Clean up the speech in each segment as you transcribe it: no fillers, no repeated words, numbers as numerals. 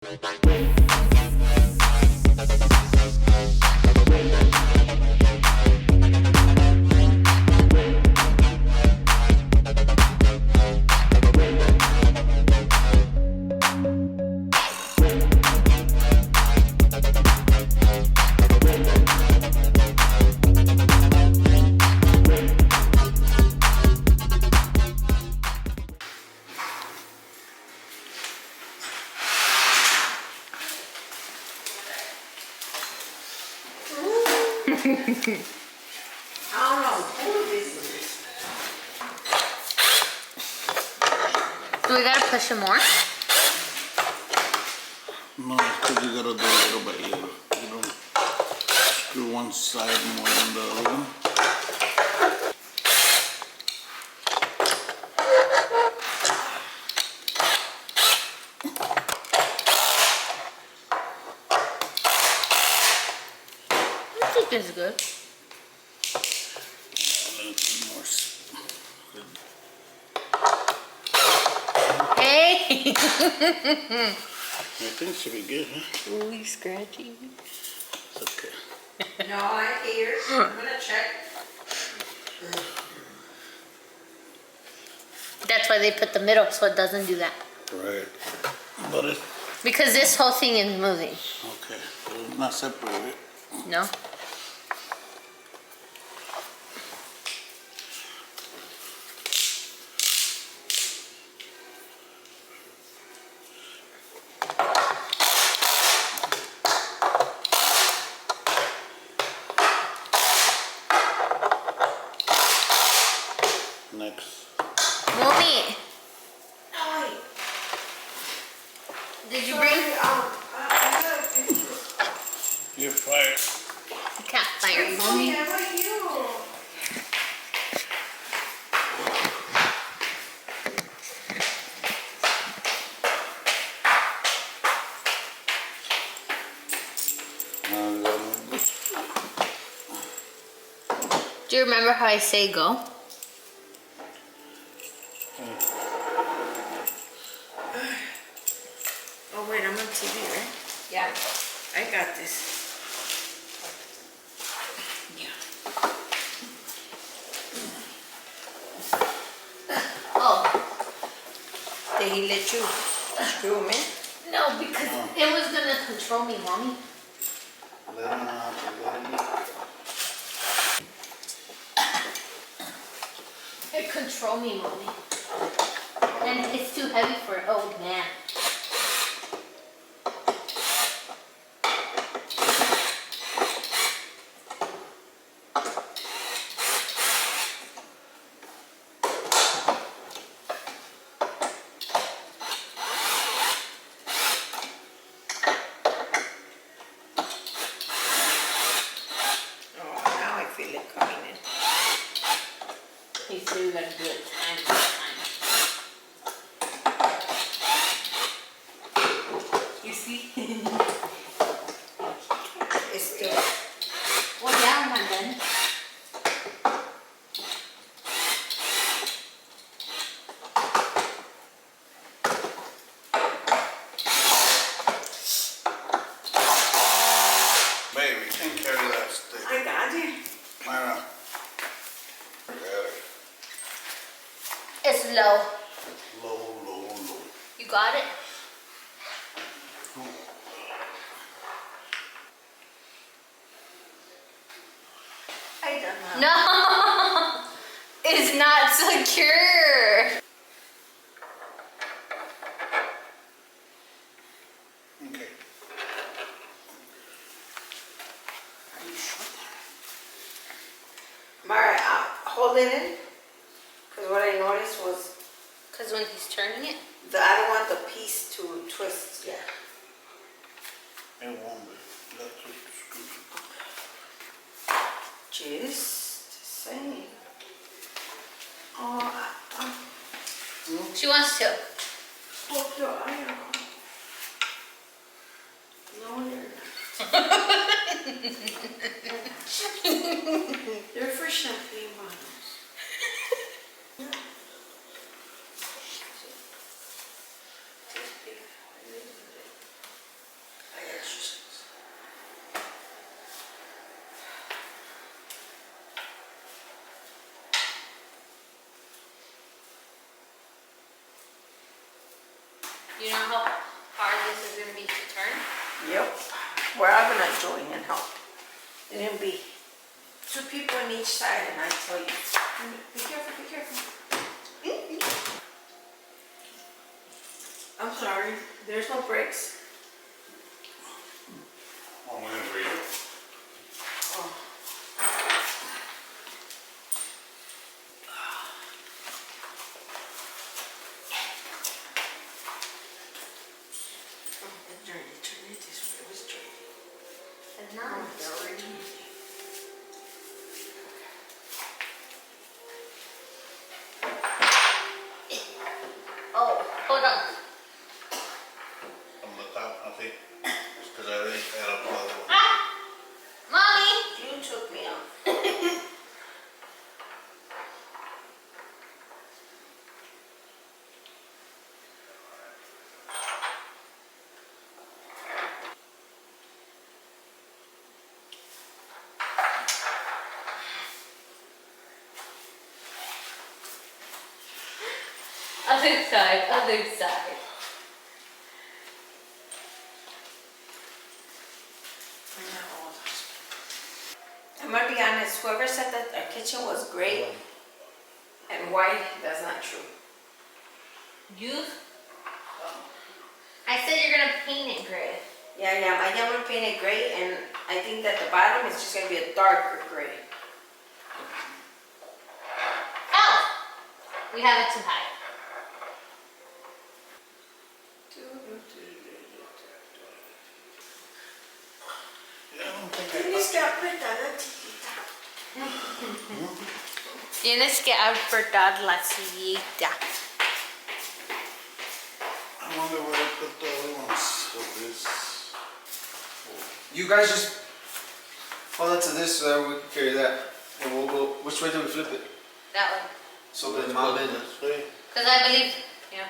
I don't know who this is. Do we gotta push him more? No, because you gotta do a little by little. You don't screw one side more than the other one. I think it's good. A little more. Hey! I think it should be good, huh? Ooh, he's scratchy. It's okay. No, I hear. I'm gonna check. That's why they put the middle so it doesn't do that. Right. But it's Because this whole thing is moving. okay. It's not separated. No? Next. Mommy, No, wait. did you Sorry, bring? I gotta fix this. You're fired. You can't fire Wait, mommy. how about you? Do you remember how I say go? Oh wait, I'm on TV, right? Yeah. I got this. Yeah. Oh, Did he let you screw him in? no, because it was gonna control me, mommy. It control me, mommy. And it's too heavy for an old man. Oh, now I feel it coming in. He said we gotta do it time to time. You see? It's still. Well, yeah, I'm not done. Baby, you can carry that stick. I got it. Myra. Got it. It's low. Low, low, low. You got it? I don't know. No! It's not secure. Okay. Are you sure? Mara, hold it in. Because what I noticed was Because when he's turning it, I don't want the piece to twist yet. It won't be. That's what screw. Just saying. Oh, she wants to. poke your eye out. No, you're not. They're for champagne bottles. Yeah. You know how hard this is gonna be to turn? Yep. We're all gonna join and help. It's gonna be 2 people on each side, and I tell you, be careful, be careful. I'm sorry, there's no brakes. I'm waiting for you. Oh. Turn it this way. It was dirty. And Oh, now dirty. oh, hold on. On the top, I think. It's because I already had up the other one. Ah! Mommy! You took me off. Other side, other side. I'm gonna be honest, whoever said that our kitchen was great and white, that's not true. You? I said you're gonna paint it gray. Yeah, I am gonna paint it gray, and I think that the bottom is just gonna be a darker gray. Oh! We have it too high. Yeah, I don't think Tienes que apretar, chiquita. Tienes que apretar la sillita. I wonder where I put the other ones of this. You guys just hold on to this so that we can carry that. And we'll go, which way do we flip it? That one. So Let's the go mom and this way, Because I believe, yeah.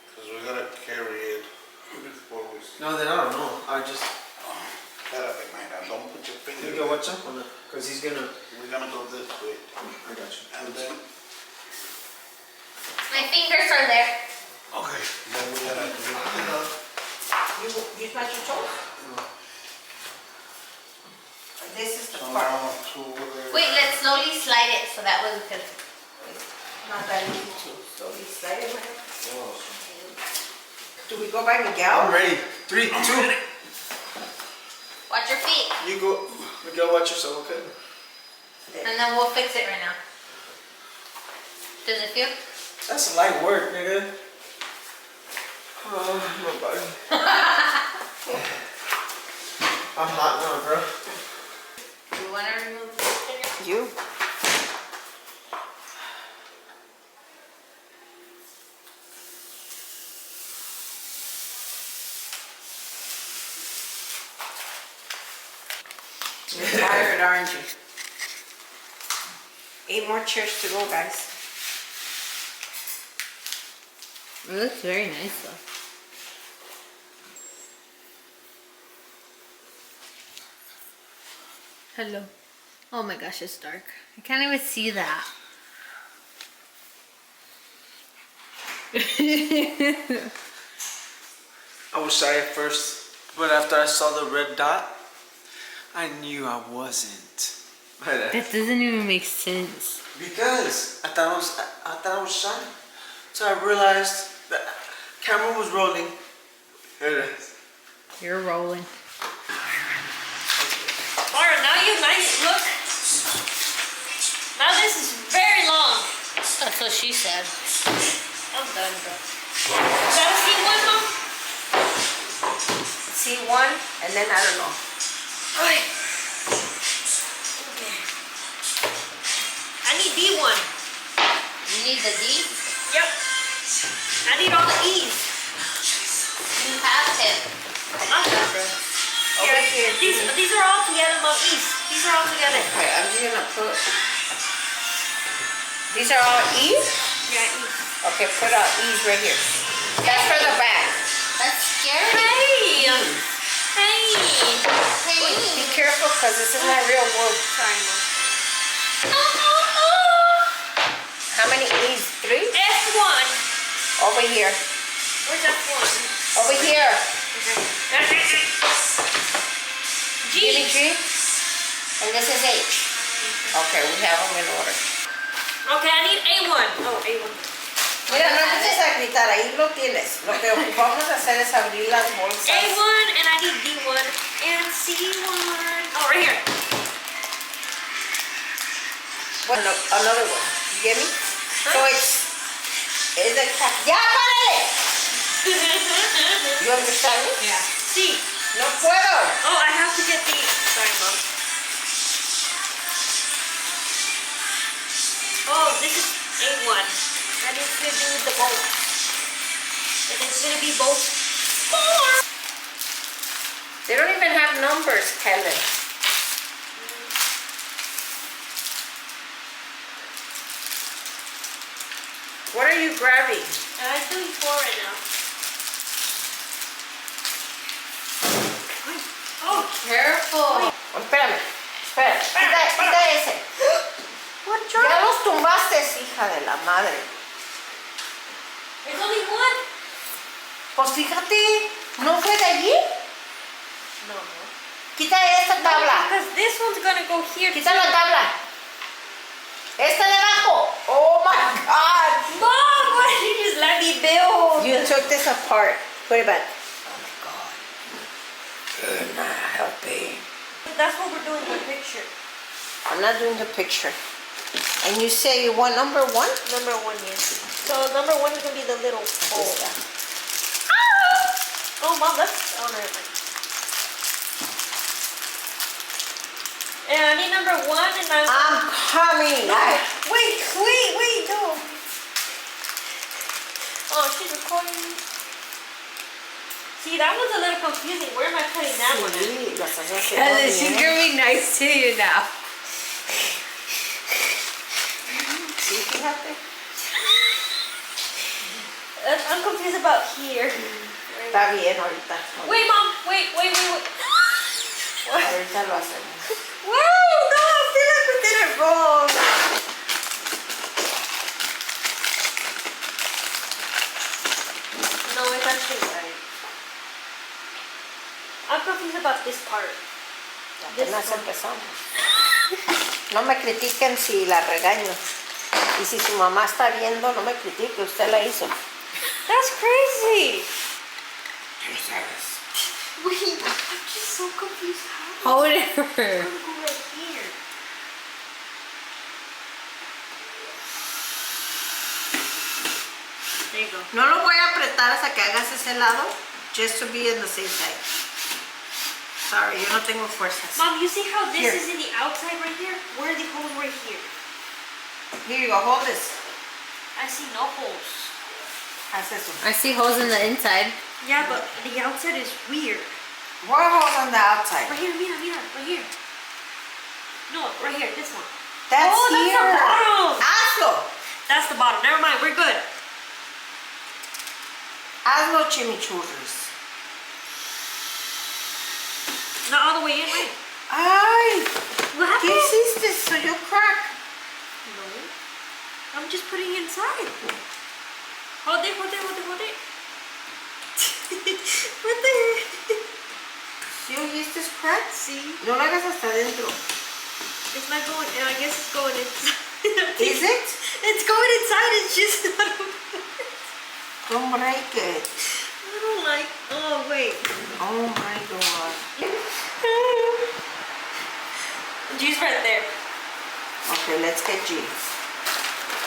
because we gotta carry it before we. no, then I don't know. I just, Espérate, Mayra, don't put your you finger. gotta watch out on it. Because he's gonna, We're gonna go this way. I got you. And then, My fingers are there. okay, then we gotta lift it up. You smash your toes? No. This is the So part. now to where. Wait, let's slowly slide it so that way we can. Not that easy to slowly slide it. Oh, Do we go by I'm Miguel? ready. 3, 2. Watch your feet. You go. Miguel, watch yourself, okay? And then we'll fix it right now. Does it feel? That's light work, nigga. Oh, my body. I'm hot now, bro. Do you want to remove this finger? You. You're tired, aren't you? 8 more chairs to go, guys. It looks very nice though. Hello. Oh my gosh, it's dark. I can't even see that. I was shy at first, but after I saw the red dot, I knew I wasn't. That doesn't even make sense. Because I thought I was shy. So I realized the camera was rolling. Here it is. You're rolling. Laura, now you nice look. Now this is very long. That's what she said. I'm done, bro. Is that a C1, Mom? C1, and then I don't know. Okay. I need D1. You need the D? Yep. I need all the E's. You have him. Over here. These are all together, Mom. E's. These are all together. Okay, I'm just gonna put. These are all E's? Yeah, E's. Okay, put all E's right here. That's for the back. That's scary. Hey! Hey! Hey! Be careful, because this is not real wood. Sorry, Mom. How many E's? 3? F1. Over here. Where's that one? Over here. G. G. And this is H. Okay, we have them in order. Okay, I need A1. Oh, A1. Mira, no empieces a gritar, ahí lo tienes. Lo que vamos a hacer es abrir las bolsas. A1 and I need D1 and C1. Oh, right here. Well, no, another one. You get me? So it's a cap. ¡Ya, párale! You understand me? Yeah. C. No puedo. Oh, I have to get the. Sorry, Mom. Oh, this is A1. And it's gonna be with the bolt. And it's gonna be both 4. They don't even have numbers, Helen. What are you grabbing? I'm doing 4 right now. Oh, Careful. Espérame. Espera. Quita ese. what Ya drop? los tumbaste, hija de la madre. There's only 1. Pues fíjate, ¿no fue de allí? No. Quita esta tabla. Because this one's gonna go here. Quita la tabla. Esta de abajo. Oh my God. Mom, why did you just let me build? You took this apart. Put it back. Oh my God. You're not helping. That's what we're doing in the picture. I'm not doing the picture. And you say you want number 1? Number 1, yes. So number 1 is gonna be the little hole. Oh, Mom, that's oh, never mind. And I need number 1 and I'm coming. Wait, no. Oh, she's recording me. See, that one's a little confusing. Where am I putting that one at? Sí, lo estás haciendo She's bien. gonna be nice to you now. Sí, fíjate. I'm confused about here. Está bien ahorita. Wait, Mom. Wait. Ahorita lo hacemos. Whoa, no, I feel like we did it wrong. No, it's actually right. I'm confused about this part. Apenas empezamos. No me critiquen si la regaño. Y si su mamá está viendo, no me critique, usted la hizo. That's crazy. Wait, I'm just so confused. How Hold it for do her. I go right here? There you go. No lo voy a apretar hasta que hagas ese lado, just to be in the safe side. Sorry, yo no tengo fuerzas. Mom, you see how this Here. is in the outside right here? Where are the holes right here? Here you go, hold this. I see no holes. Haz eso. I see holes in the inside. Yeah, but the outside is weird. What holes on the outside? Right here, mira, right here. No, right here, this one. That's Oh, that's here. the bottom. Hazlo. That's the bottom. Never mind, we're good. Hazlo, chimichurris. Not all the way in, wait. Ay, What ¿qué happened? hiciste? So you crack. No. I'm just putting it inside. Hold it. What the heck? ¿Sí oíste crack? See? No lo hagas hasta adentro. It's not going, I guess it's going inside. Is it? It's going inside, it's just not open. Don't break it. I don't like, oh wait. Oh my God. G's right there. Okay, let's get G.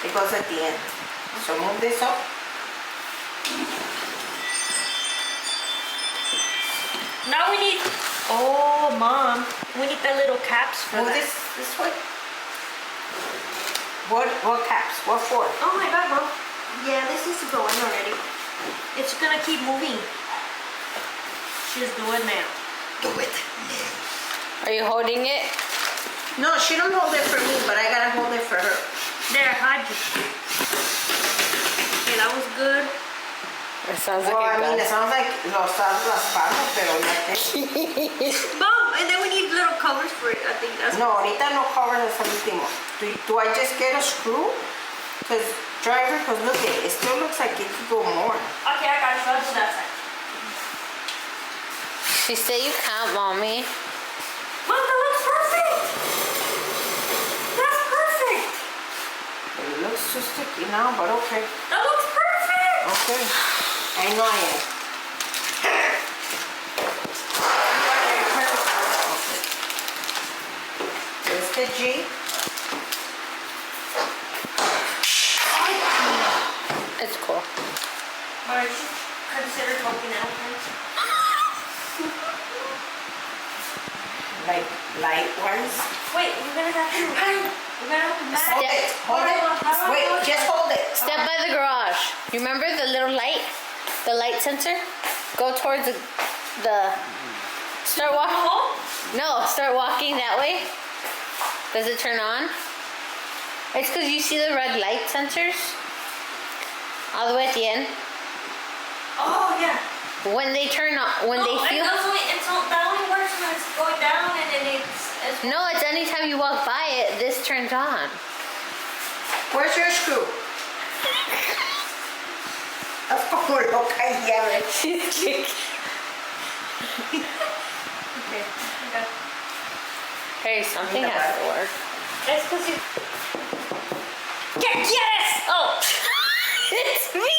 It goes at the end. So move this up. Now we need, oh Mom, we need the little caps for Move that. this way. What caps? What for? Oh my God, Mom. Yeah, this needs to go in already. It's gonna keep moving. Just do it now. Do it. Are you holding it? No, she don't hold it for me, but I gotta hold it for her. There, hide it. Okay, that was good. It sounds Well, like I mean, a it sounds like lo estás raspando, pero no te... Mom, and then we need little covers for it. I think that's No, ahorita no covers es el último. Do I just get a screw? Cause driver, cause look it still looks like it could go more. Okay, I got you. I'll do that side. She said you can't, mommy. Mom, that looks perfect. That's perfect. It looks too sticky now, but okay. That looks perfect. Okay. I know I am. Okay. There's the G. It's cool. But I should consider talking out. Like light wise. Wait, we're gonna have to. We're gonna have to match. Hold it. Hold it. Wait, just hold it. Step by the garage. You remember the little light? The light sensor? Go towards the start walking. No, start walking that way. Does it turn on? It's because you see the red light sensors all the way at the end. Oh yeah. When they turn on, when they feel. That only works when it's going down and then it's. No, it's anytime you walk by it, this turns on. Where's your screw? Oh, look, I hear it. She's kicking. Okay. Okay. Hey, something has to work. That's because you. Yes! Oh! It's me!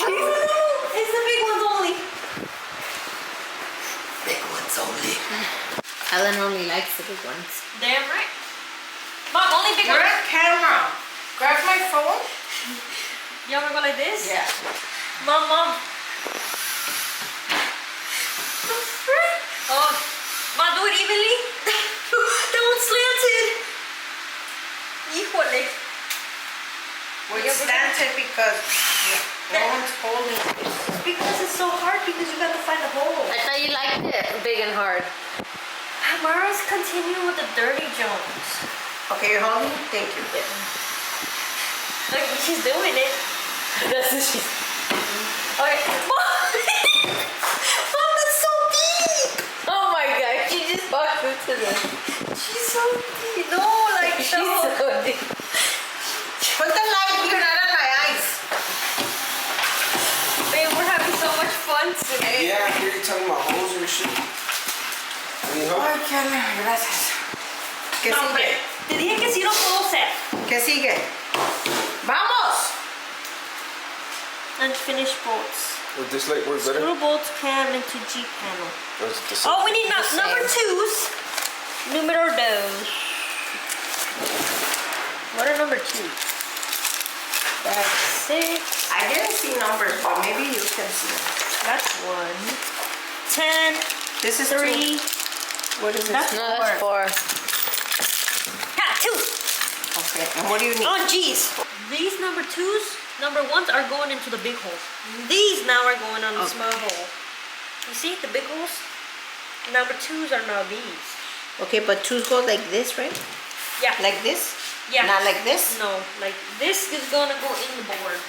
Oh, it's the big ones only. Big ones only. Helen only likes the big ones. Damn right. Mom, only big You're ones. on camera. Grab my phone. You wanna go like this? Yeah. Mom. Oh, Mom, do it evenly. That one's slanted. Híjole. Well, you stand it because no one's holding it. Because it's so hard because you gotta find the hole. I thought you liked it big and hard. Mara's continuing with the dirty Jones. Okay, you're holding? Thank you. Look, she's doing it. That's what she. Okay. Mom, that's so deep. Oh my god, she just walked into this. She's so deep. No, like She's so deep. Put the light here, not on my eyes. Babe, we're having so much fun today. Yeah, I hear you talking about holes and shit. You know? Ay, qué gracias. ¿Qué No, hombre, sigue? te dije que sí lo puedo hacer. ¿Qué sigue? ¡Vamos! Unfinished bolts. Would this light work better? Screw bolts cam into G panel. Or is it the same? Oh, we need The number same. twos. Numero dos. What are number two? That's 6. I didn't see numbers, but maybe you can see them. That's 1. 10. This is 3. 2. What is That's this? No, that's 4. Ha, 2. Okay, and what do you need? Oh, jeez. These number 2s, number 1s are going into the big hole. These now are going on the Okay. small hole. You see the big holes? Number 2s are now these. Okay, but 2s go like this, right? Yeah. Like this? Yeah. Not like this? No, like this is gonna go in the board.